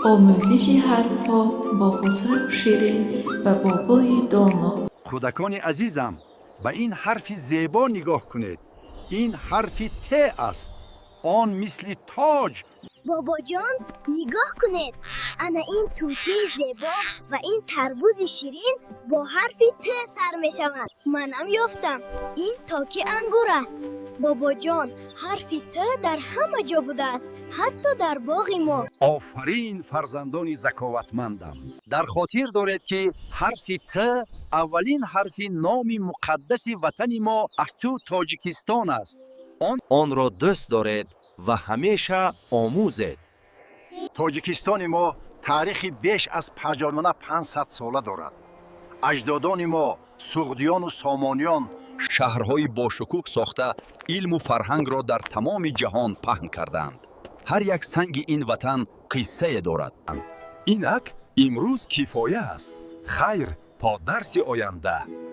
آموزش حرفها با خسرو شیرین و بابای دانا. کودکان عزیزم، به این حرف زیبا نگاه کنید. این حرف ت است. آن مثل تاج. بابا جان نگاه کنید، انا این توتی زیبا و این تربوز شیرین با حرف ت سر می شود. منم یافتم، این تاک انگور است. بابا جان حرف ت در همه جا بوده است، حتی در باغ ما. آفرین فرزندان ذکاوتمندم. در خاطر دارید که حرف ت اولین حرف نام مقدس وطن ما از تو تاجیکستان است. آن را دوست دارید و همیشه آموزید. تاجیکستان ما تاریخی بیش از پرجانانه 500 ساله دارد. اجدادان ما سغدیان و سامانیان شهرهای باشکوه ساخته علم و فرهنگ را در تمام جهان پهن کردند. هر یک سنگ این وطن قصه دارد. اینک امروز کفایه است. خیر تا درس آینده.